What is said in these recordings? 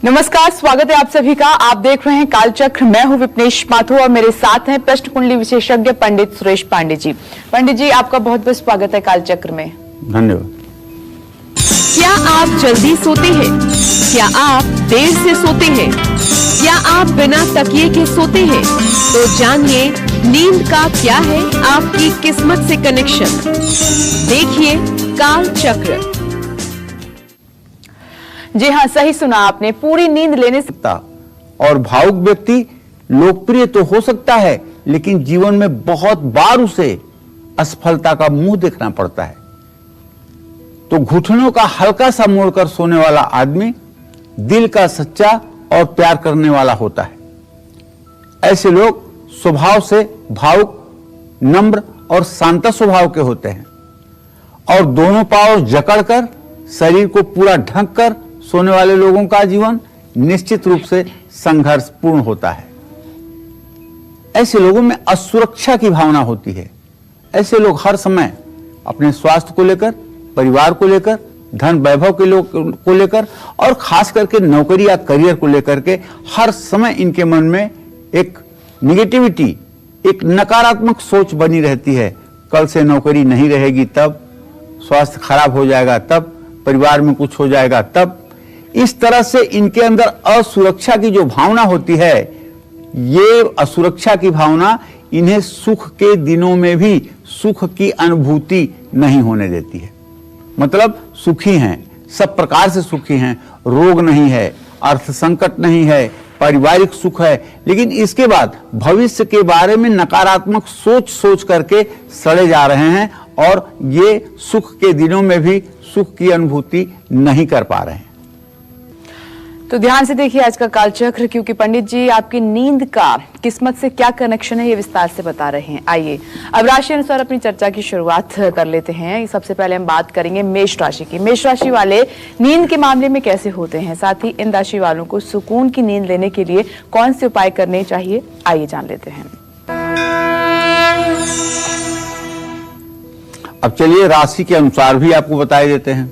नमस्कार, स्वागत है आप सभी का। आप देख रहे हैं कालचक्र। मैं हूं विपनेश माथुर और मेरे साथ हैं प्रश्न कुंडली विशेषज्ञ पंडित सुरेश पांडे जी। पंडित जी, आपका बहुत बहुत स्वागत है कालचक्र में। धन्यवाद। क्या आप जल्दी सोते हैं? क्या आप देर से सोते हैं? क्या आप बिना तकिए के सोते हैं? तो जानिए नींद का क्या है आपकी किस्मत से कनेक्शन। देखिए कालचक्र। जी हाँ, सही सुना आपने। पूरी नींद लेने से और भावुक व्यक्ति लोकप्रिय तो हो सकता है, लेकिन जीवन में बहुत बार उसे असफलता का मुंह देखना पड़ता है। तो घुटनों का हल्का सा मोड़कर सोने वाला आदमी दिल का सच्चा और प्यार करने वाला होता है। ऐसे लोग स्वभाव से भावुक, नम्र और शांत स्वभाव के होते हैं और दोनों पांव जकड़कर शरीर को पूरा ढक कर सोने वाले लोगों का जीवन निश्चित रूप से संघर्षपूर्ण होता है। ऐसे लोगों में असुरक्षा की भावना होती है। ऐसे लोग हर समय अपने स्वास्थ्य को लेकर, परिवार को लेकर, धन वैभव के लोग को लेकर और खास करके नौकरी या करियर को लेकर के हर समय इनके मन में एक निगेटिविटी, एक नकारात्मक सोच बनी रहती है। कल से नौकरी नहीं रहेगी तब, स्वास्थ्य खराब हो जाएगा तब, परिवार में कुछ हो जाएगा तब। इस तरह से इनके अंदर असुरक्षा की जो भावना होती है, ये असुरक्षा की भावना इन्हें सुख के दिनों में भी सुख की अनुभूति नहीं होने देती है। मतलब सुखी हैं, सब प्रकार से सुखी हैं, रोग नहीं है, अर्थ संकट नहीं है, पारिवारिक सुख है, लेकिन इसके बाद भविष्य के बारे में नकारात्मक सोच करके सड़े जा रहे हैं और ये सुख के दिनों में भी सुख की अनुभूति नहीं कर पा रहे हैं। तो ध्यान से देखिए आज का कालचक्र, क्योंकि पंडित जी आपकी नींद का किस्मत से क्या कनेक्शन है ये विस्तार से बता रहे हैं। आइए अब राशि अनुसार अपनी चर्चा की शुरुआत कर लेते हैं। सबसे पहले हम बात करेंगे मेष राशि की। मेष राशि वाले नींद के मामले में कैसे होते हैं, साथ ही इन राशि वालों को सुकून की नींद लेने के लिए कौन से उपाय करने चाहिए, आइए जान लेते हैं। अब चलिए राशि के अनुसार भी आपको बताए देते हैं।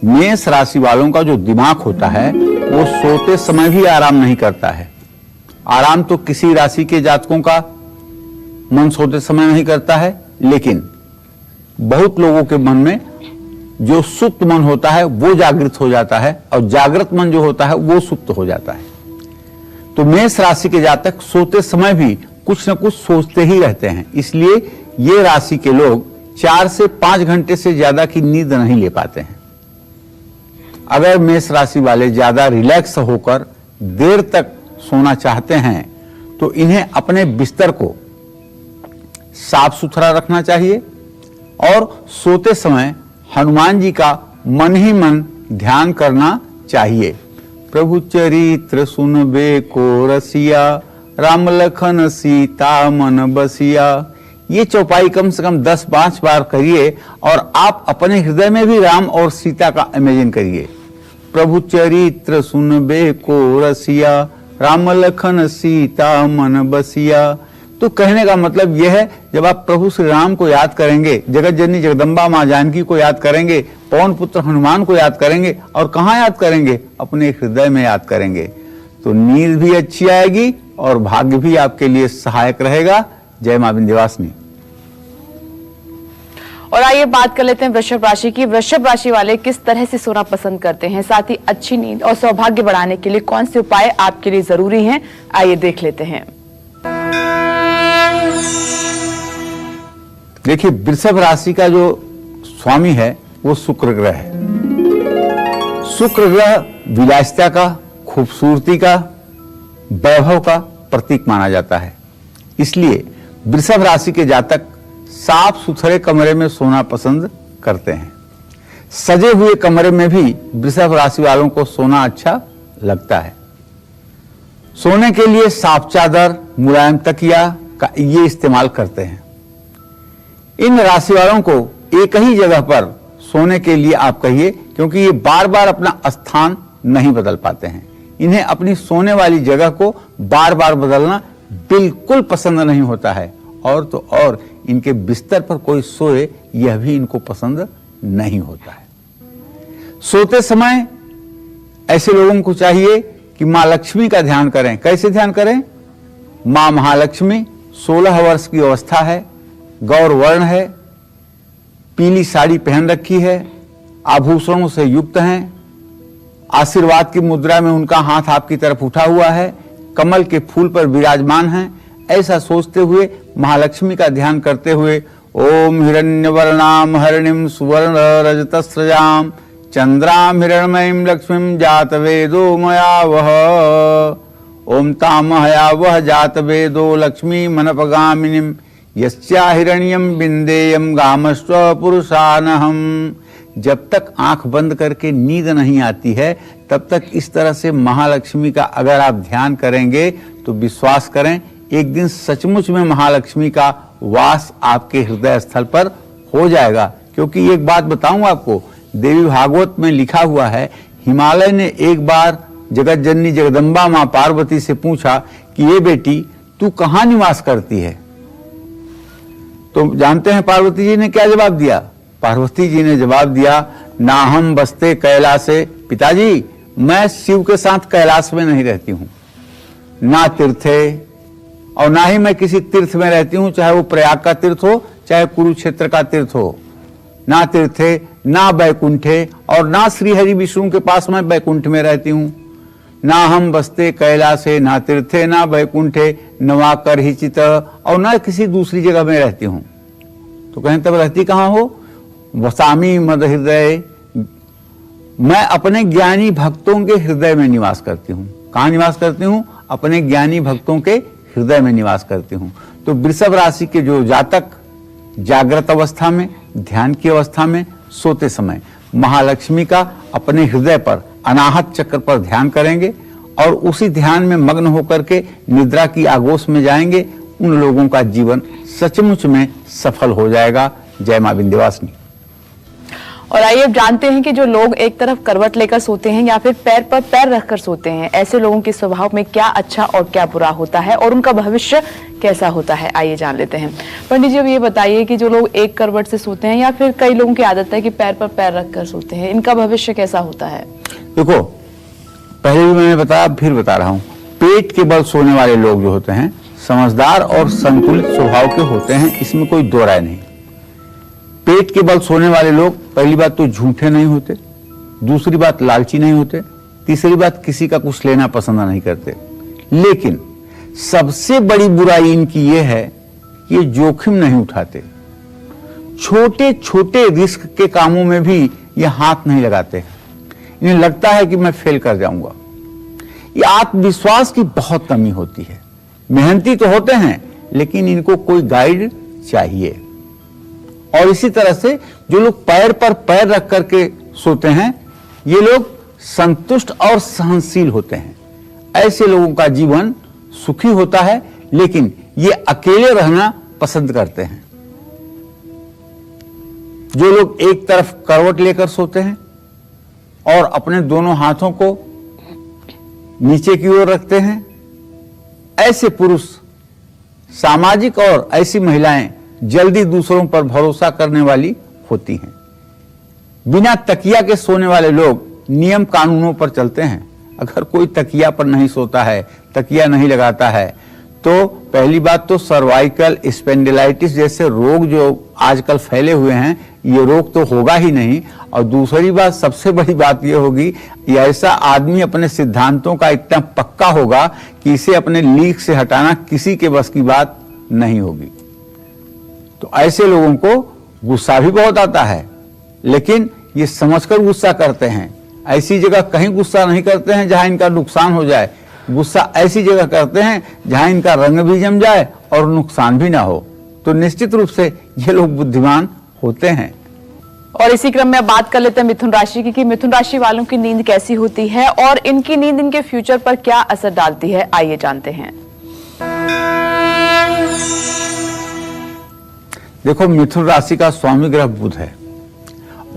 मेष राशि वालों का जो दिमाग होता है वो सोते समय भी आराम नहीं करता है। आराम तो किसी राशि के जातकों का मन सोते समय नहीं करता है, लेकिन बहुत लोगों के मन में जो सुप्त मन होता है वो जागृत हो जाता है और जागृत मन जो होता है वो सुप्त हो जाता है। तो मेष राशि के जातक सोते समय भी कुछ न कुछ सोचते ही रहते हैं। इसलिए ये राशि के लोग 4 से 5 घंटे से ज्यादा की नींद नहीं ले पाते हैं। अगर मेष राशि वाले ज्यादा रिलैक्स होकर देर तक सोना चाहते हैं तो इन्हें अपने बिस्तर को साफ सुथरा रखना चाहिए और सोते समय हनुमान जी का मन ही मन ध्यान करना चाहिए। प्रभु चरित्र सुनबे को रसिया, राम लखन सीता मन बसिया। ये चौपाई कम से कम 10-5 बार करिए और आप अपने हृदय में भी राम और सीता का इमेजिन करिए। प्रभु चरित्र सुनबे को रसिया, राम लखन सीता मन बसिया। तो कहने का मतलब यह है, जब आप प्रभु श्री राम को याद करेंगे, जगत जननी जगदम्बा माँ जानकी को याद करेंगे, पवन पुत्र हनुमान को याद करेंगे, और कहाँ याद करेंगे? अपने हृदय में याद करेंगे, तो नींद भी अच्छी आएगी और भाग्य भी आपके लिए सहायक रहेगा। जय मां विंध्यवासिनी। और आइए बात कर लेते हैं वृषभ राशि की। वृषभ राशि वाले किस तरह से सोना पसंद करते हैं, साथ ही अच्छी नींद और सौभाग्य बढ़ाने के लिए कौन से उपाय आपके लिए जरूरी हैं, आइए देख लेते हैं। देखिए, वृषभ राशि का जो स्वामी है वो शुक्र ग्रह है। शुक्र ग्रह विलासिता का, खूबसूरती का, वैभव का प्रतीक माना जाता है। इसलिए वृषभ राशि के जातक साफ सुथरे कमरे में सोना पसंद करते हैं। सजे हुए कमरे में भी वृषभ राशि वालों को सोना अच्छा लगता है। सोने के लिए साफ चादर, मुलायम तकिया का ये इस्तेमाल करते हैं। इन राशि वालों को एक ही जगह पर सोने के लिए आप कहिए, क्योंकि ये बार बार अपना स्थान नहीं बदल पाते हैं। इन्हें अपनी सोने वाली जगह को बार बार बदलना बिल्कुल पसंद नहीं होता है, और तो और इनके बिस्तर पर कोई सोए यह भी इनको पसंद नहीं होता है। सोते समय ऐसे लोगों को चाहिए कि माँ लक्ष्मी का ध्यान करें। कैसे ध्यान करें? माँ महालक्ष्मी 16 वर्ष की अवस्था है, गौर वर्ण है, पीली साड़ी पहन रखी है, आभूषणों से युक्त हैं, आशीर्वाद की मुद्रा में उनका हाथ आपकी तरफ उठा हुआ है, कमल के फूल पर विराजमान हैं। ऐसा सोचते हुए महालक्ष्मी का ध्यान करते हुए ओम हिरण्यवर्णाम हरिणीम सुवर्ण रजतस्रजाम चंद्राम हिरण्मयीं लक्ष्मीं जातवेदो मया वह ओम तामहया वह जातवेदो लक्ष्मी मनपगामिनीं यस्या हिरण्यं बिंदेयं गामस्व पुरुषानहम्। जब तक आंख बंद करके नींद नहीं आती है तब तक इस तरह से महालक्ष्मी का अगर आप ध्यान करेंगे तो विश्वास करें एक दिन सचमुच में महालक्ष्मी का वास आपके हृदय स्थल पर हो जाएगा। क्योंकि एक बात बताऊं आपको, देवी भागवत में लिखा हुआ है, हिमालय ने एक बार जगत जननी जगदम्बा मां पार्वती से पूछा कि ये बेटी तू कहां निवास करती है? तो जानते हैं पार्वती जी ने क्या जवाब दिया? पार्वती जी ने जवाब दिया, ना हम बसते कैलासे। पिताजी, मैं शिव के साथ कैलाश में नहीं रहती हूं, ना तीर्थे, और ना ही मैं किसी तीर्थ में रहती हूं, चाहे वो प्रयाग का तीर्थ हो चाहे कुरुक्षेत्र का तीर्थ हो। ना तीर्थे, ना बैकुंठे, और ना श्री हरि विष्णु के पास मैं बैकुंठ में रहती हूं। ना हम बसते कैलाशे, ना तीर्थे, ना बैकुंठे, नवा कर ही चित, और ना किसी दूसरी जगह में रहती हूं। तो कहें तब रहती कहां हो? वसामी मद हृदय, मैं अपने ज्ञानी भक्तों के हृदय में निवास करती हूं। कहां निवास करती हूं? अपने ज्ञानी भक्तों के हृदय में निवास करती हूं। तो वृषभ राशि के जो जातक जागृत अवस्था में, ध्यान की अवस्था में, सोते समय महालक्ष्मी का अपने हृदय पर, अनाहत चक्र पर ध्यान करेंगे और उसी ध्यान में मग्न होकर के निद्रा की आगोश में जाएंगे, उन लोगों का जीवन सचमुच में सफल हो जाएगा। जय मां विंध्यवासिनी। और आइए अब जानते हैं कि जो लोग एक तरफ करवट लेकर सोते हैं या फिर पैर पर पैर रखकर सोते हैं, ऐसे लोगों के स्वभाव में क्या अच्छा और क्या बुरा होता है और उनका भविष्य कैसा होता है, आइए जान लेते हैं। पंडित जी, अब ये बताइए कि जो लोग एक करवट से सोते हैं या फिर कई लोगों की आदत है कि पैर पर पैर रखकर सोते हैं, इनका भविष्य कैसा होता है? देखो, पहले भी मैंने बताया, फिर बता रहा हूं, पेट के बल सोने वाले लोग जो होते हैं समझदार और संतुलित स्वभाव के होते हैं, इसमें कोई दो राय नहीं। पेट के बल सोने वाले लोग पहली बात तो झूठे नहीं होते, दूसरी बात लालची नहीं होते, तीसरी बात किसी का कुछ लेना पसंद नहीं करते। लेकिन सबसे बड़ी बुराई इनकी यह है कि ये जोखिम नहीं उठाते, छोटे छोटे रिस्क के कामों में भी ये हाथ नहीं लगाते। इन्हें लगता है कि मैं फेल कर जाऊंगा। ये आत्मविश्वास की बहुत कमी होती है। मेहनती तो होते हैं लेकिन इनको कोई गाइड चाहिए। और इसी तरह से जो लोग पैर पर पैर रख करके सोते हैं, ये लोग संतुष्ट और सहनशील होते हैं। ऐसे लोगों का जीवन सुखी होता है, लेकिन ये अकेले रहना पसंद करते हैं। जो लोग एक तरफ करवट लेकर सोते हैं और अपने दोनों हाथों को नीचे की ओर रखते हैं, ऐसे पुरुष सामाजिक और ऐसी महिलाएं जल्दी दूसरों पर भरोसा करने वाली होती हैं। बिना तकिया के सोने वाले लोग नियम कानूनों पर चलते हैं। अगर कोई तकिया पर नहीं सोता है, तकिया नहीं लगाता है, तो पहली बात तो सर्वाइकल स्पेंडिलाइटिस जैसे रोग जो आजकल फैले हुए हैं, ये रोग तो होगा ही नहीं। और दूसरी बात, सबसे बड़ी बात ये होगी कि ऐसा आदमी अपने सिद्धांतों का इतना पक्का होगा कि इसे अपने लीक से हटाना किसी के बस की बात नहीं होगी। तो ऐसे लोगों को गुस्सा भी बहुत आता है, लेकिन ये समझकर गुस्सा करते हैं। ऐसी जगह कहीं गुस्सा नहीं करते हैं जहां इनका नुकसान हो जाए। गुस्सा ऐसी जगह करते हैं जहां इनका रंग भी जम जाए और नुकसान भी ना हो। तो निश्चित रूप से ये लोग बुद्धिमान होते हैं। और इसी क्रम में बात कर लेते हैं मिथुन राशि की कि मिथुन राशि वालों की नींद कैसी होती है और इनकी नींद इनके फ्यूचर पर क्या असर डालती है, आइए जानते हैं। देखो, मिथुन राशि का स्वामी ग्रह बुध है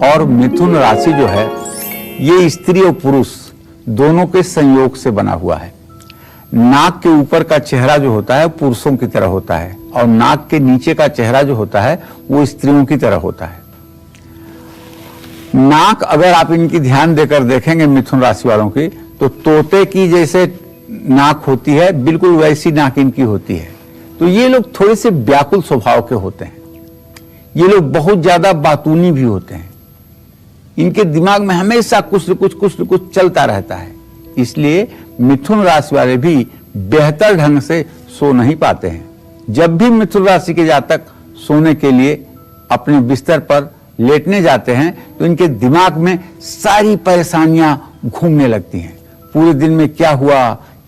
और मिथुन राशि जो है ये स्त्री और पुरुष दोनों के संयोग से बना हुआ है। नाक के ऊपर का चेहरा जो होता है पुरुषों की तरह होता है और नाक के नीचे का चेहरा जो होता है वो स्त्रियों की तरह होता है। नाक अगर आप इनकी ध्यान देकर देखेंगे मिथुन राशि वालों की, तो तो तोते की जैसे नाक होती है, बिल्कुल वैसी नाक इनकी होती है। तो ये लोग थोड़े से व्याकुल स्वभाव के होते हैं। ये लोग बहुत ज्यादा बातूनी भी होते हैं। इनके दिमाग में हमेशा कुछ न कुछ चलता रहता है। इसलिए मिथुन राशि वाले भी बेहतर ढंग से सो नहीं पाते हैं। जब भी मिथुन राशि के जातक सोने के लिए अपने बिस्तर पर लेटने जाते हैं तो इनके दिमाग में सारी परेशानियां घूमने लगती हैं। पूरे दिन में क्या हुआ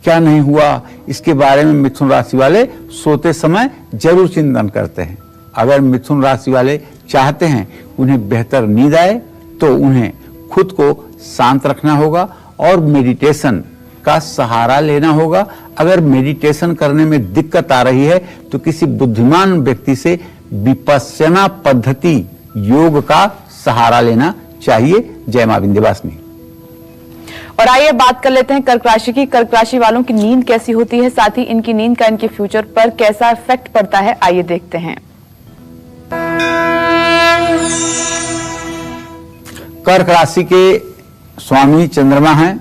क्या नहीं हुआ, इसके बारे में मिथुन राशि वाले सोते समय जरूर चिंतन करते हैं। अगर मिथुन राशि वाले चाहते हैं उन्हें बेहतर नींद आए तो उन्हें खुद को शांत रखना होगा और मेडिटेशन का सहारा लेना होगा। अगर मेडिटेशन करने में दिक्कत आ रही है तो किसी बुद्धिमान व्यक्ति से विपश्यना पद्धति योग का सहारा लेना चाहिए। जय मां विंध्यवासिनी। और आइए बात कर लेते हैं कर्क राशि की। कर्क राशि वालों की नींद कैसी होती है, साथ ही इनकी नींद का इनके फ्यूचर पर कैसा इफेक्ट पड़ता है, आइए देखते हैं। कर्क राशि के स्वामी चंद्रमा हैं।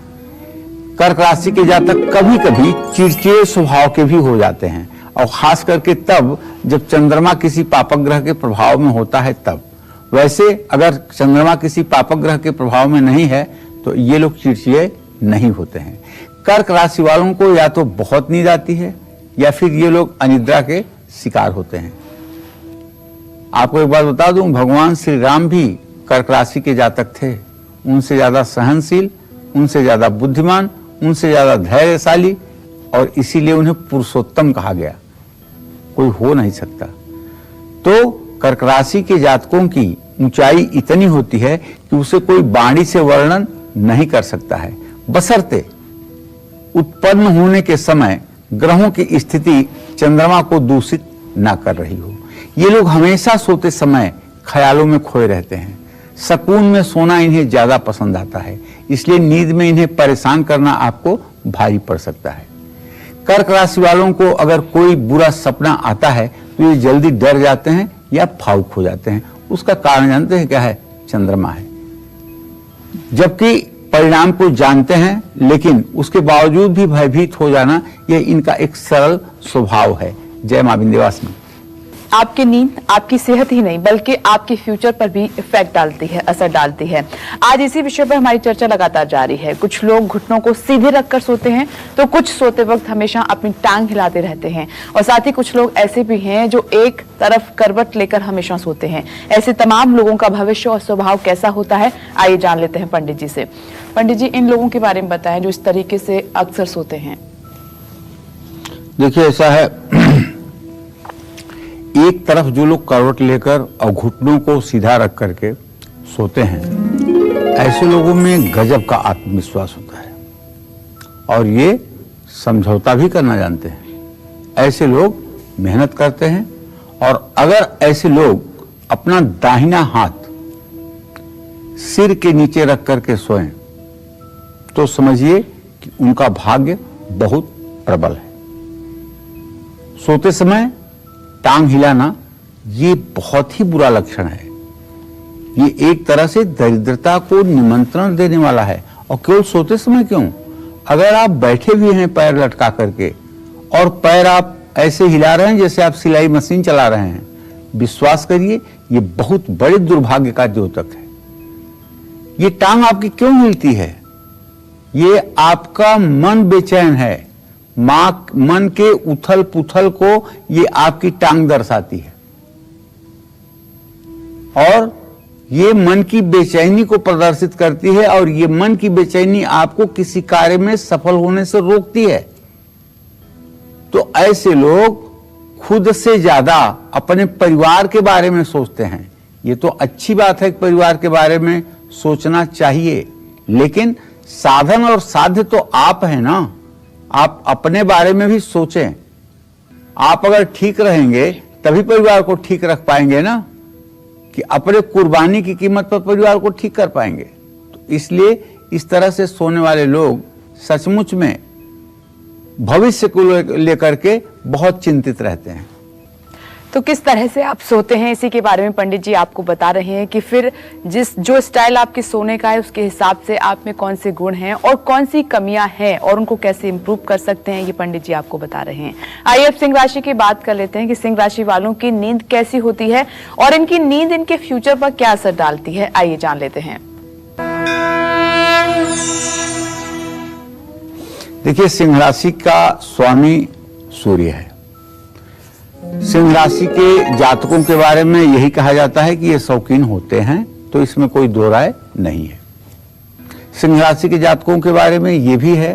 कर्क राशि के जातक कभी कभी चिड़चिड़े स्वभाव के भी हो जाते हैं, और खास करके तब जब चंद्रमा किसी पापक ग्रह के प्रभाव में होता है तब। वैसे अगर चंद्रमा किसी पापक ग्रह के प्रभाव में नहीं है तो ये लोग चिड़चिड़े नहीं होते हैं। कर्क राशि वालों को या तो बहुत नींद आती है या फिर ये लोग अनिद्रा के शिकार होते हैं। आपको एक बात बता दूं, भगवान श्री राम भी कर्क राशि के जातक थे। उनसे ज्यादा सहनशील, उनसे ज्यादा बुद्धिमान, उनसे ज्यादा धैर्यशाली, और इसीलिए उन्हें पुरुषोत्तम कहा गया। कोई हो नहीं सकता। तो कर्क राशि के जातकों की ऊंचाई इतनी होती है कि उसे कोई वाणी से वर्णन नहीं कर सकता है, बशर्ते उत्पन्न होने के समय ग्रहों की स्थिति चंद्रमा को दूषित ना कर रही हो। ये लोग हमेशा सोते समय ख्यालों में खोए रहते हैं। सुकून में सोना इन्हें ज्यादा पसंद आता है, इसलिए नींद में इन्हें परेशान करना आपको भारी पड़ सकता है। कर्क राशि वालों को अगर कोई बुरा सपना आता है तो ये जल्दी डर जाते हैं या फाउक हो जाते हैं। उसका कारण जानते हैं क्या है? चंद्रमा है। जबकि परिणाम को जानते हैं लेकिन उसके बावजूद भी भयभीत हो जाना यह इनका एक सरल स्वभाव है। जय मां विंध्यवासिनी। आपकी नींद आपकी सेहत ही नहीं बल्कि आपके फ्यूचर पर भी इफेक्ट डालती है, असर डालती है। आज इसी विषय पर हमारी चर्चा लगातार जारी है। कुछ लोग घुटनों को सीधे रखकर सोते हैं तो कुछ सोते वक्त हमेशा अपनी टांग हिलाते रहते हैं, और साथ ही कुछ लोग ऐसे भी हैं जो एक तरफ करवट लेकर हमेशा सोते हैं। ऐसे तमाम लोगों का भविष्य और स्वभाव कैसा होता है, आइए जान लेते हैं पंडित जी से। पंडित जी, इन लोगों के बारे में बताएं जो इस तरीके से अक्सर सोते हैं। देखिए, ऐसा है, एक तरफ जो लोग करवट लेकर और घुटनों को सीधा रख करके सोते हैं, ऐसे लोगों में गजब का आत्मविश्वास होता है और ये समझौता भी करना जानते हैं। ऐसे लोग मेहनत करते हैं, और अगर ऐसे लोग अपना दाहिना हाथ सिर के नीचे रख करके सोएं तो समझिए कि उनका भाग्य बहुत प्रबल है। सोते समय टांग हिलाना ये बहुत ही बुरा लक्षण है। ये एक तरह से दरिद्रता को निमंत्रण देने वाला है। और केवल सोते समय क्यों, अगर आप बैठे भी हैं पैर लटका करके और पैर आप ऐसे हिला रहे हैं जैसे आप सिलाई मशीन चला रहे हैं, विश्वास करिए ये बहुत बड़े दुर्भाग्य का द्योतक है। ये टांग आपकी क्यों हिलती है? ये आपका मन बेचैन है। मन के उथल पुथल को ये आपकी टांग दर्शाती है, और ये मन की बेचैनी को प्रदर्शित करती है, और ये मन की बेचैनी आपको किसी कार्य में सफल होने से रोकती है। तो ऐसे लोग खुद से ज्यादा अपने परिवार के बारे में सोचते हैं। ये तो अच्छी बात है कि परिवार के बारे में सोचना चाहिए, लेकिन साधन और साध्य तो आप हैं ना। आप अपने बारे में भी सोचें। आप अगर ठीक रहेंगे तभी परिवार को ठीक रख पाएंगे ना, कि अपने कुर्बानी की कीमत पर परिवार को ठीक कर पाएंगे। तो इसलिए इस तरह से सोने वाले लोग सचमुच में भविष्य को लेकर के बहुत चिंतित रहते हैं। तो किस तरह से आप सोते हैं इसी के बारे में पंडित जी आपको बता रहे हैं कि फिर जो स्टाइल आपके सोने का है उसके हिसाब से आप में कौन से गुण हैं और कौन सी कमियां हैं और उनको कैसे इंप्रूव कर सकते हैं, ये पंडित जी आपको बता रहे हैं। आइए अब सिंह राशि की बात कर लेते हैं कि सिंह राशि वालों की नींद कैसी होती है और इनकी नींद इनके फ्यूचर पर क्या असर डालती है, आइए जान लेते हैं। देखिए, सिंह राशि का स्वामी सूर्य है। सिंह राशि के जातकों के बारे में यही कहा जाता है कि ये शौकीन होते हैं, तो इसमें कोई दो राय नहीं है। सिंह राशि के जातकों के बारे में ये भी है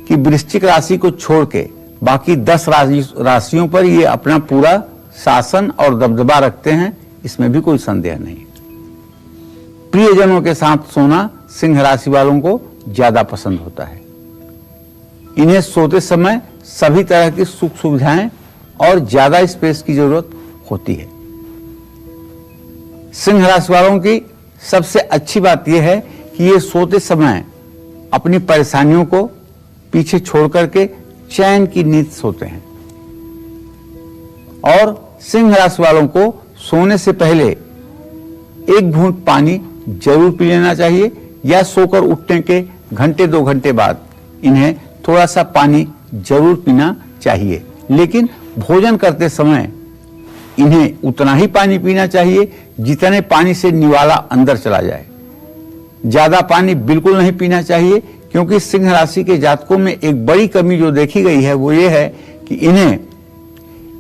कि वृश्चिक राशि को छोड़ के बाकी 10 राशियों पर ये अपना पूरा शासन और दबदबा रखते हैं, इसमें भी कोई संदेह नहीं। प्रियजनों के साथ सोना सिंह राशि वालों को ज्यादा पसंद होता है। इन्हें सोते समय सभी तरह की सुख सुविधाएं और ज्यादा स्पेस की जरूरत होती है। सिंह राशि वालों की सबसे अच्छी बात यह है कि ये सोते समय अपनी परेशानियों को पीछे छोड़ करके चैन की नींद सोते हैं। और सिंह राशि वालों को सोने से पहले 1 घूंट पानी जरूर पी लेना चाहिए या सोकर उठने के घंटे 2 घंटे बाद इन्हें थोड़ा सा पानी जरूर पीना चाहिए। लेकिन भोजन करते समय इन्हें उतना ही पानी पीना चाहिए जितने पानी से निवाला अंदर चला जाए। ज्यादा पानी बिल्कुल नहीं पीना चाहिए, क्योंकि सिंह राशि के जातकों में एक बड़ी कमी जो देखी गई है वो ये है कि इन्हें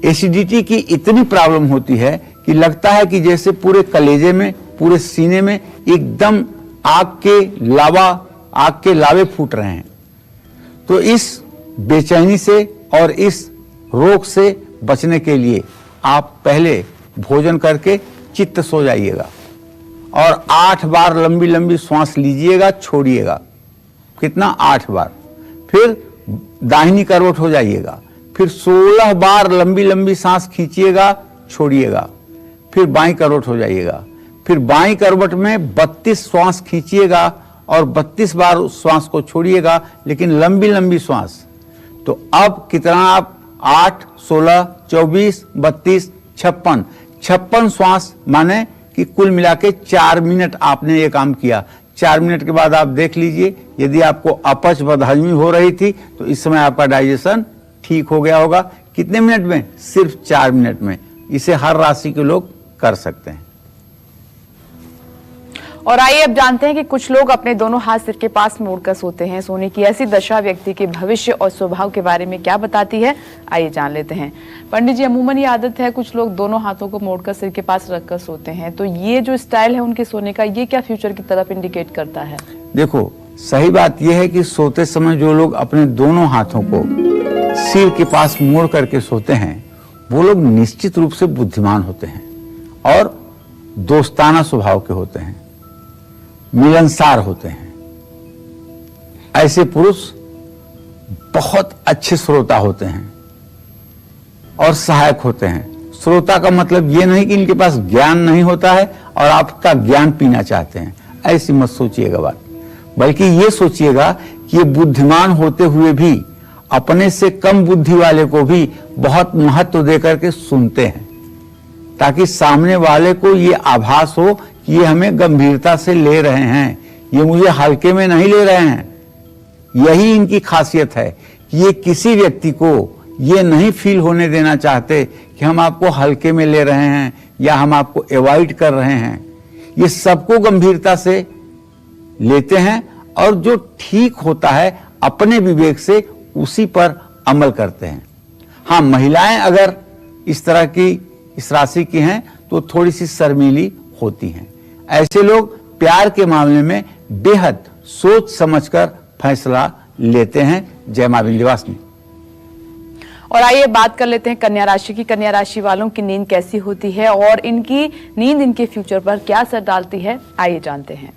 एसिडिटी की इतनी प्रॉब्लम होती है कि लगता है कि जैसे पूरे कलेजे में, पूरे सीने में एकदम आग के लावे फूट रहे हैं। तो इस बेचैनी से और इस रोग से बचने के लिए आप पहले भोजन करके चित्त सो जाइएगा और 8 बार लंबी लंबी श्वास लीजिएगा, छोड़िएगा। कितना? 8 बार। फिर दाहिनी करवट हो जाइएगा, फिर 16 बार लंबी लंबी सांस खींचिएगा, छोड़िएगा। फिर बाईं करवट हो जाइएगा, फिर बाईं करवट में 32 श्वास खींचिएगा और 32 बार श्वास को छोड़िएगा, लेकिन लंबी लंबी श्वास। तो अब कितना आप 8, 16, 24, 32, 56 श्वास, माने कि कुल मिला के 4 मिनट आपने ये काम किया। 4 मिनट के बाद आप देख लीजिए, यदि आपको अपच बदहजमी हो रही थी तो इस समय आपका डाइजेशन ठीक हो गया होगा। कितने मिनट में? सिर्फ 4 मिनट में। इसे हर राशि के लोग कर सकते हैं। और आइए अब जानते हैं कि कुछ लोग अपने दोनों हाथ सिर के पास मोड़कर सोते हैं। सोने की ऐसी दशा व्यक्ति के भविष्य और स्वभाव के बारे में क्या बताती है, आइए जान लेते हैं। पंडित जी, अमूमन ये आदत है कुछ लोग दोनों हाथों को मोड़कर सिर के पास रखकर सोते हैं, तो ये जो स्टाइल है उनके सोने का, ये क्या फ्यूचर की तरफ इंडिकेट करता है? देखो, सही बात यह है कि सोते समय जो लोग अपने दोनों हाथों को सिर के पास मोड़ करके सोते हैं वो लोग निश्चित रूप से बुद्धिमान होते हैं और दोस्ताना स्वभाव के होते हैं, मिलनसार होते हैं। ऐसे पुरुष बहुत अच्छे श्रोता होते हैं और सहायक होते हैं। श्रोता का मतलब ये नहीं कि इनके पास ज्ञान नहीं होता है और आपका ज्ञान पीना चाहते हैं, ऐसी मत सोचिएगा बात। बल्कि ये सोचिएगा कि ये बुद्धिमान होते हुए भी अपने से कम बुद्धि वाले को भी बहुत महत्व देकर के सुनते हैं, ताकि सामने वाले को ये आभास हो कि ये हमें गंभीरता से ले रहे हैं, ये मुझे हल्के में नहीं ले रहे हैं। यही इनकी खासियत है कि ये किसी व्यक्ति को ये नहीं फील होने देना चाहते कि हम आपको हल्के में ले रहे हैं या हम आपको अवॉइड कर रहे हैं। ये सबको गंभीरता से लेते हैं और जो ठीक होता है अपने विवेक से उसी पर अमल करते हैं। हाँ, महिलाएं अगर इस तरह की, इस राशि की हैं तो थोड़ी सी शर्मीली होती हैं। ऐसे लोग प्यार के मामले में बेहद सोच समझकर फैसला लेते हैं। जय मां विंध्यवासिनी। और आइए बात कर लेते हैं कन्या राशि की। कन्या राशि वालों की नींद कैसी होती है और इनकी नींद इनके फ्यूचर पर क्या असर डालती है, आइए जानते हैं।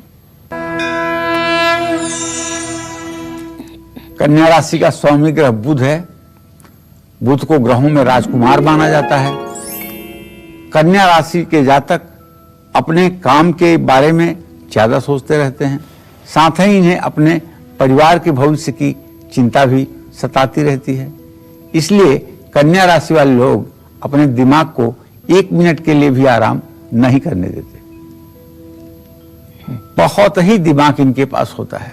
कन्या राशि का स्वामी ग्रह बुध है। बुध को ग्रहों में राजकुमार माना जाता है। कन्या राशि के जातक अपने काम के बारे में ज्यादा सोचते रहते हैं, साथ ही इन्हें अपने परिवार के भविष्य की चिंता भी सताती रहती है। इसलिए कन्या राशि वाले लोग अपने दिमाग को 1 मिनट के लिए भी आराम नहीं करने देते। बहुत ही दिमाग इनके पास होता है,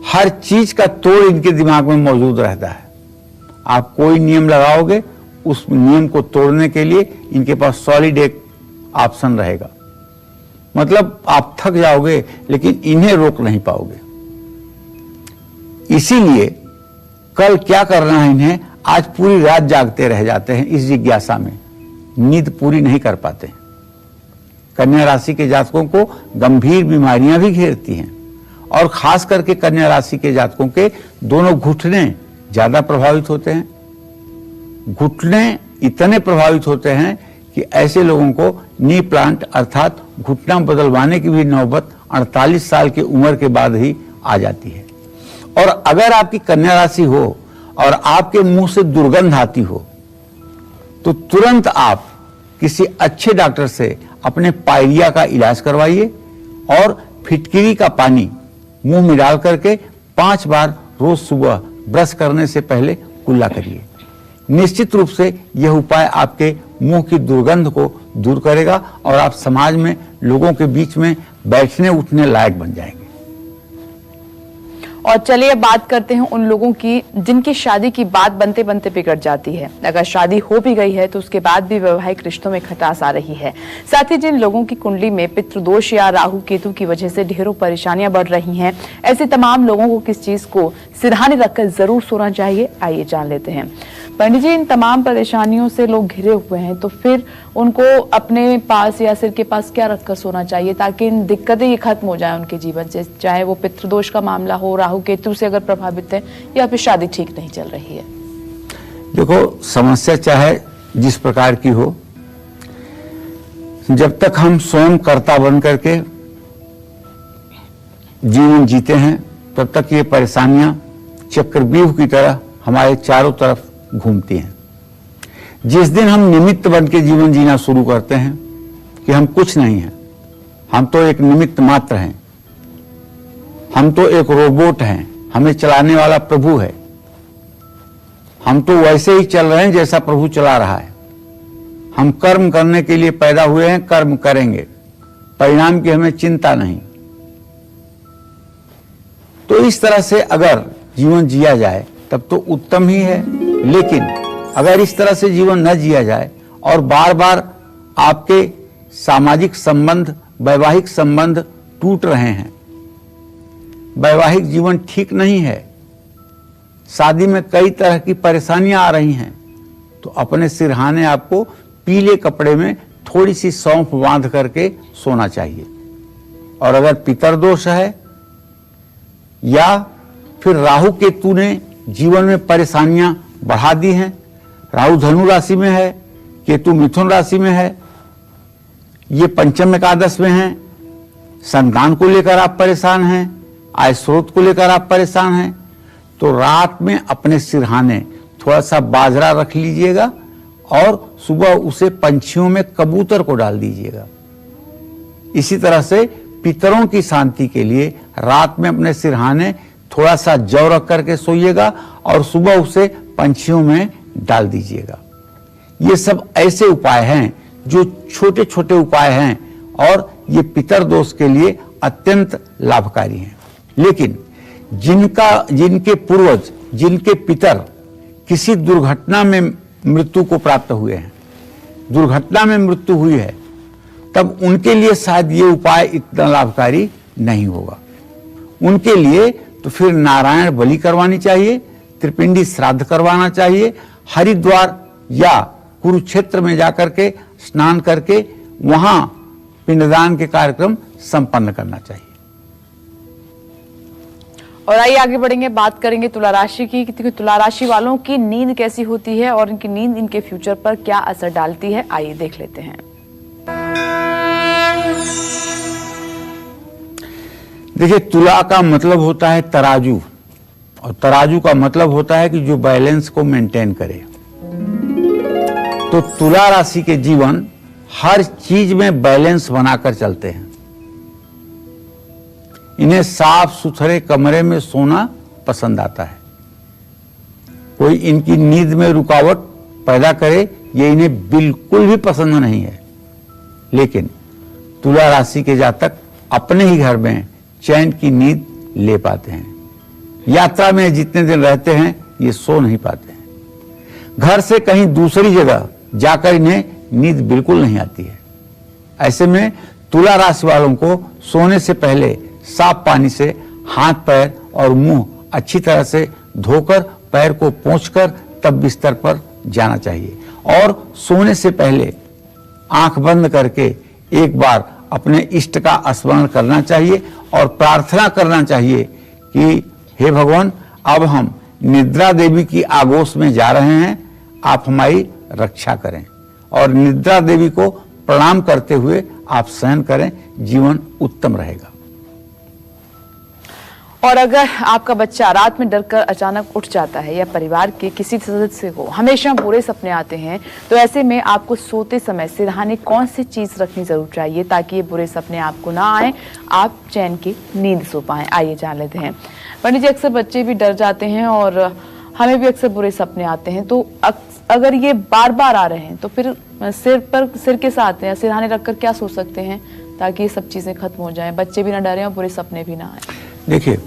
हर चीज का तोड़ इनके दिमाग में मौजूद रहता है। आप कोई नियम लगाओगे, उस नियम को तोड़ने के लिए इनके पास सॉलिड एक ऑप्शन रहेगा। मतलब आप थक जाओगे लेकिन इन्हें रोक नहीं पाओगे। इसीलिए कल क्या करना है इन्हें, आज पूरी रात जागते रह जाते हैं इस जिज्ञासा में, नींद पूरी नहीं कर पाते। कन्या राशि के जातकों को गंभीर बीमारियां भी घेरती हैं और खास करके कन्या राशि के जातकों के दोनों घुटने ज्यादा प्रभावित होते हैं। घुटने इतने प्रभावित होते हैं कि ऐसे लोगों को नी प्लांट अर्थात घुटना बदलवाने की भी नौबत 48 साल की उम्र के बाद ही आ जाती है। और अगर आपकी कन्या राशि हो और आपके मुंह से दुर्गंध आती हो तो तुरंत आप किसी अच्छे डॉक्टर से अपने पायरिया का इलाज करवाइए और फिटकिरी का पानी मुंह में डाल करके 5 बार रोज सुबह ब्रश करने से पहले कुल्ला करिए। निश्चित रूप से यह उपाय आपके मुंह की दुर्गंध को दूर करेगा और आप समाज में लोगों के बीच में बैठने उठने लायक बन जाएंगे। और चलिए अब बात करते हैं उन लोगों की जिनकी शादी की बात बनते बनते बिगड़ जाती है। अगर शादी हो भी गई है तो उसके बाद भी वैवाहिक रिश्तों में खटास आ रही है। साथ ही जिन लोगों की कुंडली में पितृदोष या राहु केतु की वजह से ढेरों परेशानियां बढ़ रही हैं, ऐसे तमाम लोगों को किस चीज को सिरहाने रखकर जरूर सोना चाहिए, आइए जान लेते हैं। पंडित जी, इन तमाम परेशानियों से लोग घिरे हुए हैं तो फिर उनको अपने पास या सिर के पास क्या रखकर सोना चाहिए ताकि इन दिक्कतें ये खत्म हो जाए उनके जीवन से, चाहे वो पितृदोष का मामला हो, राहु केतु से अगर प्रभावित है या फिर शादी ठीक नहीं चल रही है? देखो, समस्या चाहे जिस प्रकार की हो, जब तक हम स्वयं कर्ता बन करके जीवन जीते हैं तब तक ये परेशानियां चक्रव्यूह की तरह हमारे चारों तरफ घूमती हैं। जिस दिन हम निमित्त बन के जीवन जीना शुरू करते हैं कि हम कुछ नहीं हैं, हम तो एक निमित्त मात्र हैं, हम तो एक रोबोट हैं, हमें चलाने वाला प्रभु है, हम तो वैसे ही चल रहे हैं जैसा प्रभु चला रहा है, हम कर्म करने के लिए पैदा हुए हैं, कर्म करेंगे, परिणाम की हमें चिंता नहीं। तो इस तरह से अगर जीवन जिया जाए तब तो उत्तम ही है। लेकिन अगर इस तरह से जीवन न जिया जाए और बार बार आपके सामाजिक संबंध, वैवाहिक संबंध टूट रहे हैं, वैवाहिक जीवन ठीक नहीं है, शादी में कई तरह की परेशानियां आ रही हैं, तो अपने सिरहाने आपको पीले कपड़े में थोड़ी सी सौंफ बांध करके सोना चाहिए। और अगर पितरदोष है या फिर राहु केतु ने जीवन में परेशानियां बढ़ा दी हैं, राहु धनु राशि में है, केतु मिथुन राशि में है, ये पंचम एकादश में है, संतान को लेकर आप परेशान हैं, आय स्रोत को लेकर आप परेशान हैं, तो रात में अपने सिरहाने थोड़ा सा बाजरा रख लीजिएगा और सुबह उसे पंछियों में कबूतर को डाल दीजिएगा। इसी तरह से पितरों की शांति के लिए रात में अपने सिरहाने थोड़ा सा जौ रख करके सोइएगा और सुबह उसे पंछियों में डाल दीजिएगा। ये सब ऐसे उपाय हैं जो छोटे छोटे उपाय हैं और ये पितर दोष के लिए अत्यंत लाभकारी हैं। लेकिन जिनके पूर्वज, जिनके पितर किसी दुर्घटना में मृत्यु को प्राप्त हुए हैं, दुर्घटना में मृत्यु हुई है, तब उनके लिए शायद ये उपाय इतना लाभकारी नहीं होगा। उनके लिए तो फिर नारायण बलि करवानी चाहिए, त्रिपिंडी श्राद्ध करवाना चाहिए, हरिद्वार या कुरुक्षेत्र में जाकर के स्नान करके वहां पिंडदान के कार्यक्रम संपन्न करना चाहिए। और आइए आगे बढ़ेंगे, बात करेंगे तुला राशि की। तुला राशि वालों की नींद कैसी होती है और इनकी नींद इनके फ्यूचर पर क्या असर डालती है, आइए देख लेते हैं। देखिए, तुला का मतलब होता है तराजू, और तराजू का मतलब होता है कि जो बैलेंस को मेंटेन करे। तो तुला राशि के जीवन हर चीज में बैलेंस बनाकर चलते हैं। इन्हें साफ सुथरे कमरे में सोना पसंद आता है, कोई इनकी नींद में रुकावट पैदा करे, ये इन्हें बिल्कुल भी पसंद नहीं है। लेकिन तुला राशि के जातक अपने ही घर में चैन की नींद ले पाते हैं। यात्रा में जितने दिन रहते हैं ये सो नहीं पाते हैं। घर से कहीं दूसरी जगह जाकर इन्हें नींद बिल्कुल नहीं आती है। ऐसे में तुला राशि वालों को सोने से पहले साफ पानी से हाथ पैर और मुंह अच्छी तरह से धोकर पैर को पोंछकर तब बिस्तर पर जाना चाहिए और सोने से पहले आंख बंद करके एक बार अपने इष्ट का स्मरण करना चाहिए और प्रार्थना करना चाहिए कि हे भगवान, अब हम निद्रा देवी की आगोश में जा रहे हैं, आप हमारी रक्षा करें और निद्रा देवी को प्रणाम करते हुए आप शयन करें, जीवन उत्तम रहेगा। और अगर आपका बच्चा रात में डरकर अचानक उठ जाता है या परिवार के किसी सदस्य को हमेशा बुरे सपने आते हैं, तो ऐसे में आपको सोते समय सिरहाने कौन सी चीज रखनी जरूर चाहिए ताकि ये बुरे सपने आपको ना आए, आप चैन की नींद सो पाएं? आइए जान लेते हैं। पंडित जी, अक्सर बच्चे भी डर जाते हैं और हमें भी अक्सर बुरे सपने आते हैं, तो अगर ये बार बार आ रहे हैं तो फिर सिर के साथ या सिरहाने रखकर क्या सो सकते हैं ताकि ये सब चीजें खत्म हो जाएं, बच्चे भी ना डरें और बुरे सपने भी ना आए? देखिए,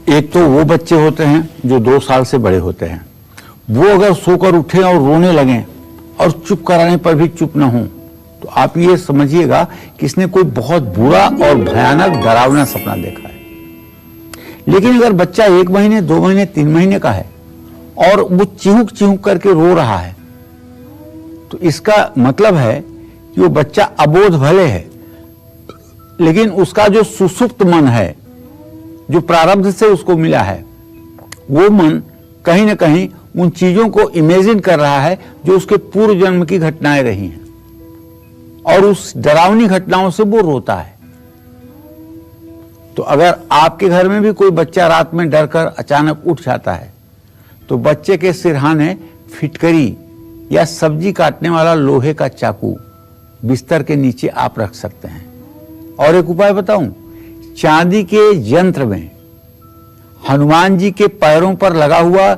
एक तो वो बच्चे होते हैं जो 2 साल से बड़े होते हैं, वो अगर सोकर उठे और रोने लगें और चुप कराने पर भी चुप ना हो, तो आप ये समझिएगा कि इसने कोई बहुत बुरा और भयानक डरावना सपना देखा है। लेकिन अगर बच्चा 1 महीने 2 महीने 3 महीने का है और वो चिहुक चिहुक करके रो रहा है, तो इसका मतलब है कि वो बच्चा अबोध भले है, लेकिन उसका जो सुसुप्त मन है, जो प्रारब्ध से उसको मिला है, वो मन कहीं ना कहीं उन चीजों को इमेजिन कर रहा है जो उसके पूर्व जन्म की घटनाएं रही हैं और उस डरावनी घटनाओं से वो रोता है। तो अगर आपके घर में भी कोई बच्चा रात में डरकर अचानक उठ जाता है, तो बच्चे के सिरहाने फिटकरी या सब्जी काटने वाला लोहे का चाकू बिस्तर के नीचे आप रख सकते हैं। और एक उपाय बताऊं, चांदी के यंत्र में हनुमान जी के पैरों पर लगा हुआ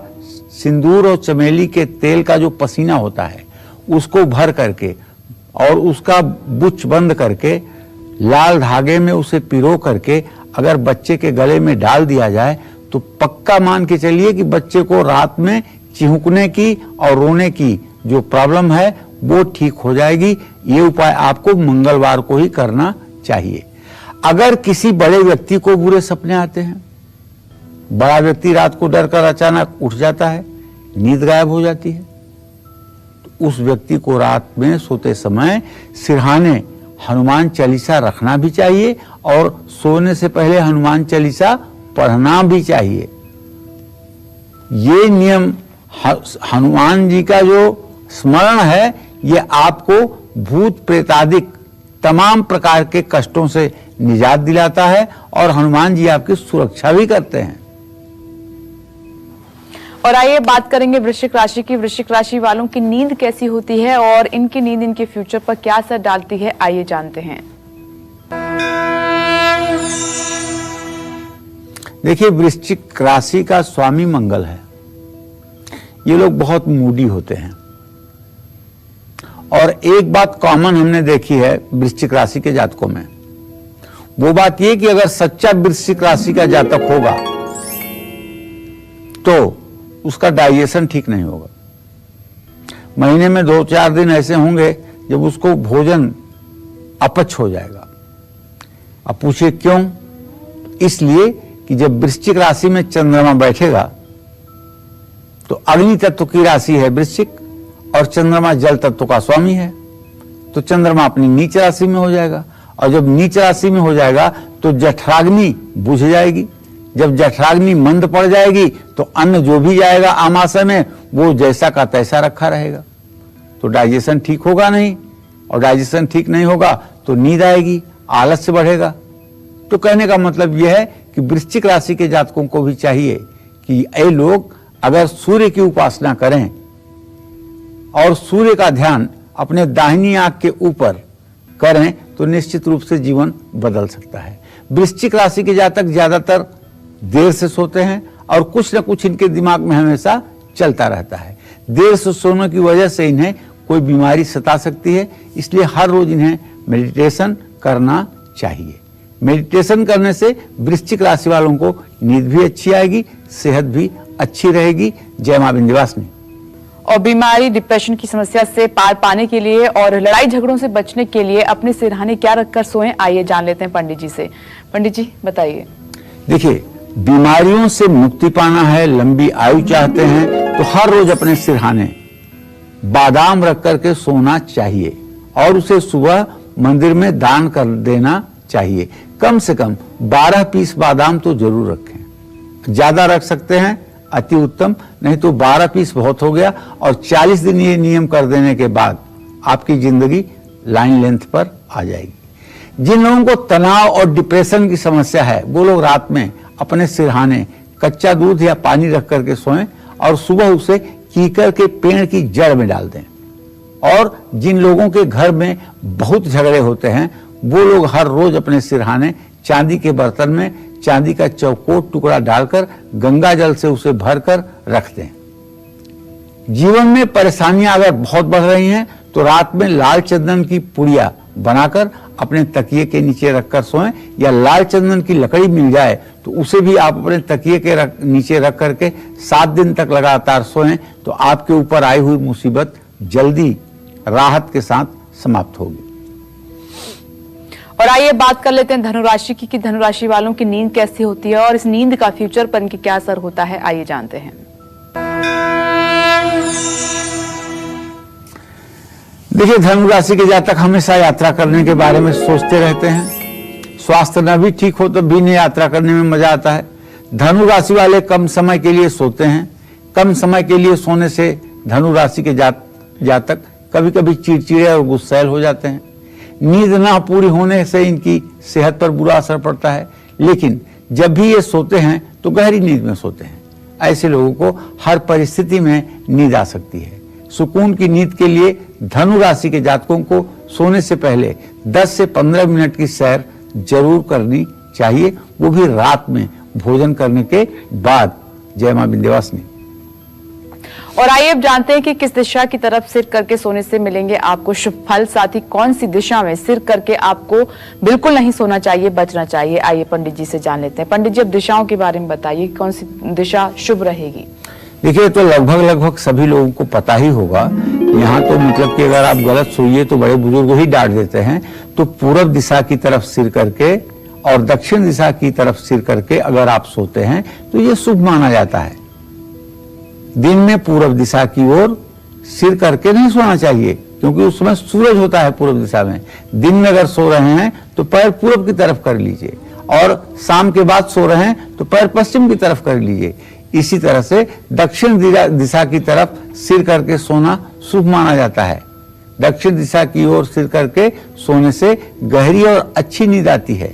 सिंदूर और चमेली के तेल का जो पसीना होता है, उसको भर करके और उसका बुच बंद करके लाल धागे में उसे पिरो करके अगर बच्चे के गले में डाल दिया जाए, तो पक्का मान के चलिए कि बच्चे को रात में चिहुकने की और रोने की जो प्रॉब्लम है वो ठीक हो जाएगी। ये उपाय आपको मंगलवार को ही करना चाहिए। अगर किसी बड़े व्यक्ति को बुरे सपने आते हैं, बड़ा व्यक्ति रात को डरकर अचानक उठ जाता है, नींद गायब हो जाती है, तो उस व्यक्ति को रात में सोते समय सिरहाने हनुमान चालीसा रखना भी चाहिए और सोने से पहले हनुमान चालीसा पढ़ना भी चाहिए। ये नियम हनुमान जी का जो स्मरण है, ये आपको भूत प्रेतादिक तमाम प्रकार के कष्टों से निजात दिलाता है और हनुमान जी आपकी सुरक्षा भी करते हैं। और आइए बात करेंगे वृश्चिक राशि की। वृश्चिक राशि वालों की नींद कैसी होती है और इनकी नींद इनके फ्यूचर पर क्या असर डालती है, आइए जानते हैं। देखिए, वृश्चिक राशि का स्वामी मंगल है। ये लोग बहुत मूडी होते हैं और एक बात कॉमन हमने देखी है वृश्चिक राशि के जातकों में, वो बात ये कि अगर सच्चा वृश्चिक राशि का जातक होगा तो उसका डाइजेशन ठीक नहीं होगा। महीने में 2-4 दिन ऐसे होंगे जब उसको भोजन अपच हो जाएगा। अब पूछिए क्यों? इसलिए कि जब वृश्चिक राशि में चंद्रमा बैठेगा तो अग्नि तत्व की राशि है वृश्चिक और चंद्रमा जल तत्व का स्वामी है, तो चंद्रमा अपनी नीच राशि में हो जाएगा और जब नीच राशि में हो जाएगा तो जठराग्नि बुझ जाएगी। जब जठराग्नि मंद पड़ जाएगी तो अन्न जो भी जाएगा आमाशय में वो जैसा का तैसा रखा रहेगा, तो डाइजेशन ठीक होगा नहीं और डाइजेशन ठीक नहीं होगा तो नींद आएगी, आलस्य बढ़ेगा। तो कहने का मतलब यह है कि वृश्चिक राशि के जातकों को भी चाहिए कि ये लोग अगर सूर्य की उपासना करें और सूर्य का ध्यान अपने दाहिनी आंख के ऊपर करें तो निश्चित रूप से जीवन बदल सकता है। वृश्चिक राशि के जातक ज्यादातर देर से सोते हैं और कुछ न कुछ इनके दिमाग में हमेशा चलता रहता है। देर से सोने की वजह से इन्हें कोई बीमारी सता सकती है, इसलिए हर रोज इन्हें मेडिटेशन करना चाहिए। मेडिटेशन करने से वृश्चिक राशि वालों को नींद भी अच्छी आएगी, सेहत भी अच्छी रहेगी। जय मां विंध्यवासिनी। और बीमारी, डिप्रेशन की समस्या से पार पाने के लिए और लड़ाई झगड़ों से बचने के लिए अपने सिरहाने क्या रखकर सोएं, आइए जान लेते हैं पंडित जी से। पंडित जी बताइए। देखिए, बीमारियों से मुक्ति पाना है, लंबी आयु चाहते हैं तो हर रोज अपने सिरहाने बादाम रख करके सोना चाहिए और उसे सुबह मंदिर में दान कर देना चाहिए। कम से कम 12 पीस बादाम तो जरूर रखें, ज्यादा रख सकते हैं अति उत्तम, नहीं तो 12 पीस बहुत हो गया। और 40 दिन ये नियम कर देने के बाद आपकी जिंदगी लाइन लेंथ पर आ जाएगी। जिन लोगों को तनाव और डिप्रेशन की समस्या है वो लोग रात में अपने सिरहाने कच्चा दूध या पानी रख करके सोएं और सुबह उसे कीकर के पेड़ की जड़ में डाल दें। और जिन लोगों के घर में बहुत झगड़े होते हैं वो लोग हर रोज अपने सिरहाने चांदी के बर्तन में चांदी का चौकोर टुकड़ा डालकर गंगा जल से उसे भरकर रख दें। जीवन में परेशानियां अगर बहुत बढ़ रही हैं तो रात में लाल चंदन की पुड़िया बनाकर अपने तकिए के नीचे रखकर सोएं, या लाल चंदन की लकड़ी मिल जाए तो उसे भी आप अपने तकिए के नीचे रख करके 7 दिन तक लगातार सोएं तो आपके ऊपर आई हुई मुसीबत जल्दी राहत के साथ समाप्त होगी। और आइए बात कर लेते हैं धनुराशि की कि धनुराशि वालों की नींद कैसी होती है और इस नींद का फ्यूचर पर इनके क्या असर होता है, आइए जानते हैं। देखिए, धनुराशि के जातक हमेशा यात्रा करने के बारे में सोचते रहते हैं। स्वास्थ्य न भी ठीक हो तो भी नहीं यात्रा करने में मजा आता है। धनुराशि वाले कम समय के लिए सोते हैं। कम समय के लिए सोने से धनुराशि के जातक कभी कभी चिड़चिड़े और गुस्सैल हो जाते हैं। नींद ना पूरी होने से इनकी सेहत पर बुरा असर पड़ता है, लेकिन जब भी ये सोते हैं तो गहरी नींद में सोते हैं। ऐसे लोगों को हर परिस्थिति में नींद आ सकती है। सुकून की नींद के लिए धनु राशि के जातकों को सोने से पहले 10 से 15 मिनट की सैर जरूर करनी चाहिए, वो भी रात में भोजन करने के बाद। जय मां विंध्यवासिनी। और आइए अब जानते हैं कि किस दिशा की तरफ सिर करके सोने से मिलेंगे आपको शुभ फल, साथ ही कौन सी दिशा में सिर करके आपको बिल्कुल नहीं सोना चाहिए, बचना चाहिए। आइए पंडित जी से जान लेते हैं। पंडित जी, अब दिशाओं के बारे में बताइए, कौन सी दिशा शुभ रहेगी? देखिए, तो लगभग सभी लोगों को पता ही होगा। यहाँ तो मतलब कि अगर आप गलत सोइए तो बड़े बुजुर्ग ही डांट देते हैं। तो पूरब दिशा की तरफ सिर करके और दक्षिण दिशा की तरफ सिर करके अगर आप सोते हैं तो ये शुभ माना जाता है। दिन में पूरब दिशा की ओर सिर करके नहीं सोना चाहिए, क्योंकि उस समय सूरज होता है पूर्व दिशा में। दिन में अगर सो रहे हैं तो पैर पूरब की तरफ कर लीजिए, और शाम के बाद सो रहे हैं तो पैर पश्चिम की तरफ कर लीजिए। इसी तरह से दक्षिण दिशा की तरफ सिर करके सोना शुभ माना जाता है। दक्षिण दिशा की ओर सिर करके सोने से गहरी और अच्छी नींद आती है।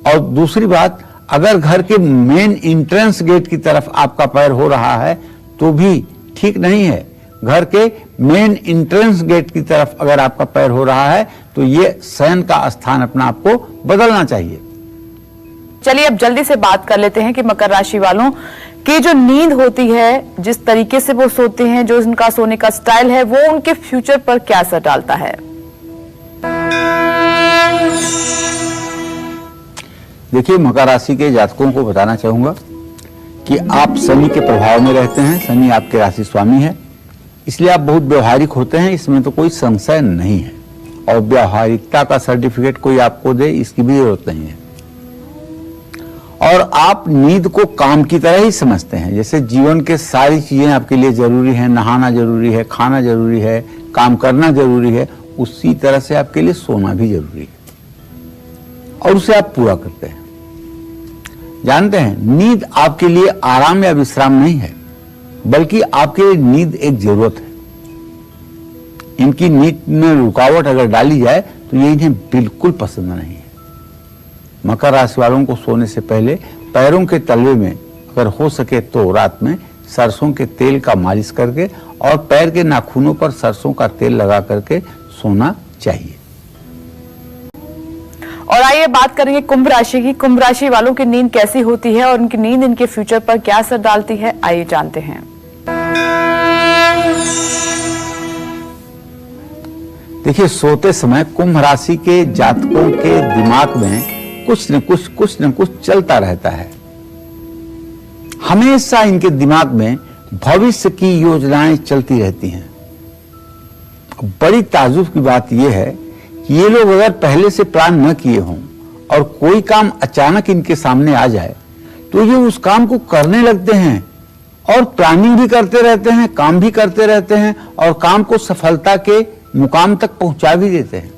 और दूसरी बात, अगर घर के मेन एंट्रेंस गेट की तरफ आपका पैर हो रहा है तो भी ठीक नहीं है। घर के मेन एंट्रेंस गेट की तरफ अगर आपका पैर हो रहा है तो ये शयन का स्थान अपना आपको बदलना चाहिए। चलिए अब जल्दी से बात कर लेते हैं कि मकर राशि वालों की जो नींद होती है, जिस तरीके से वो सोते हैं, जो उनका सोने का स्टाइल है, वो उनके फ्यूचर पर क्या असर डालता है। देखिए, मकर राशि के जातकों को बताना चाहूंगा कि आप शनि के प्रभाव में रहते हैं। शनि आपके राशि स्वामी है, इसलिए आप बहुत व्यवहारिक होते हैं, इसमें तो कोई संशय नहीं है। और व्यवहारिकता का सर्टिफिकेट कोई आपको दे इसकी भी जरूरत नहीं है। और आप नींद को काम की तरह ही समझते हैं। जैसे जीवन के सारी चीजें आपके लिए जरूरी हैं, नहाना जरूरी है, खाना जरूरी है, काम करना जरूरी है, उसी तरह से आपके लिए सोना भी जरूरी है, और उसे आप पूरा करते हैं। जानते हैं, नींद आपके लिए आराम या विश्राम नहीं है, बल्कि आपके लिए नींद एक जरूरत है। इनकी नींद में रुकावट अगर डाली जाए तो ये इन्हें बिल्कुल पसंद नहीं है। मकर राशि वालों को सोने से पहले पैरों के तलवे में अगर हो सके तो रात में सरसों के तेल का मालिश करके और पैर के नाखूनों पर सरसों का तेल लगा करके सोना चाहिए। और आइए बात करेंगे कुंभ राशि की। कुंभ राशि वालों की नींद कैसी होती है और उनकी नींद इनके फ्यूचर पर क्या असर डालती है, आइए जानते हैं। देखिए, सोते समय कुंभ राशि के जातकों के दिमाग में कुछ न कुछ चलता रहता है। हमेशा इनके दिमाग में भविष्य की योजनाएं चलती रहती हैं। बड़ी ताज्जुब की बात यह है कि ये लोग अगर पहले से प्लान न किए हों और कोई काम अचानक इनके सामने आ जाए तो ये उस काम को करने लगते हैं और प्लानिंग भी करते रहते हैं, काम भी करते रहते हैं और काम को सफलता के मुकाम तक पहुंचा भी देते हैं।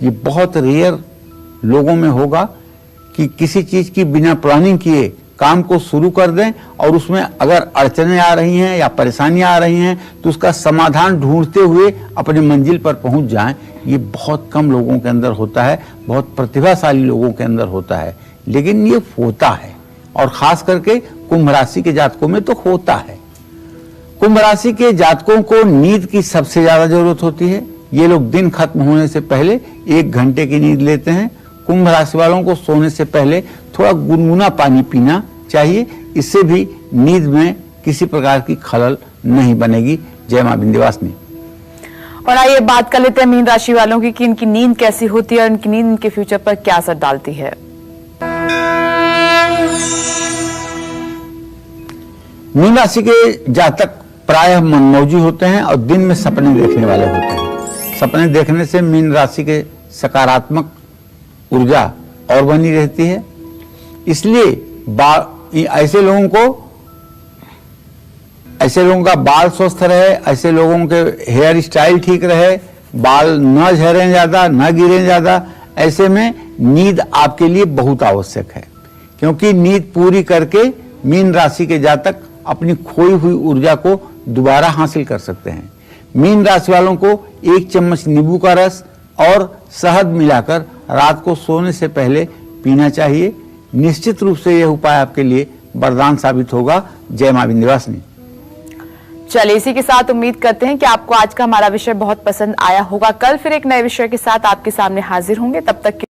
ये बहुत रेयर लोगों में होगा कि किसी चीज की बिना प्लानिंग किए काम को शुरू कर दें और उसमें अगर अड़चनें आ रही हैं या परेशानियां आ रही हैं तो उसका समाधान ढूंढते हुए अपनी मंजिल पर पहुंच जाएं। ये बहुत कम लोगों के अंदर होता है, बहुत प्रतिभाशाली लोगों के अंदर होता है, लेकिन ये होता है और खास करके कुंभ राशि के जातकों में तो होता है। कुंभ राशि के जातकों को नींद की सबसे ज्यादा जरूरत होती है। ये लोग दिन खत्म होने से पहले 1 घंटे की नींद लेते हैं। कुंभ राशि वालों को सोने से पहले थोड़ा गुनगुना पानी पीना चाहिए, इससे भी नींद में किसी प्रकार की खलल नहीं बनेगी। जय मां विंध्यवासिनी। और आइए बात कर लेते हैं मीन राशि वालों की कि इनकी नींद कैसी होती है और इनकी नींद इनके फ्यूचर पर क्या असर डालती है। मीन राशि के जातक प्रायः मनमौजी होते हैं और दिन में सपने देखने वाले होते हैं। सपने देखने से मीन राशि के सकारात्मक ऊर्जा और बनी रहती है, इसलिए ऐसे लोगों का बाल स्वस्थ रहे, ऐसे लोगों के हेयर स्टाइल ठीक रहे, बाल न झड़ें ज्यादा, न गिरें ज्यादा, ऐसे में नींद आपके लिए बहुत आवश्यक है, क्योंकि नींद पूरी करके मीन राशि के जातक अपनी खोई हुई ऊर्जा को दोबारा हासिल कर सकते हैं। मीन राशि वालों को 1 चम्मच नींबू का रस और शहद मिलाकर रात को सोने से पहले पीना चाहिए। निश्चित रूप से यह उपाय आपके लिए वरदान साबित होगा। जय मां विंध्यवासिनी। चलिए, इसी के साथ उम्मीद करते हैं कि आपको आज का हमारा विषय बहुत पसंद आया होगा। कल फिर एक नए विषय के साथ आपके सामने हाजिर होंगे। तब तक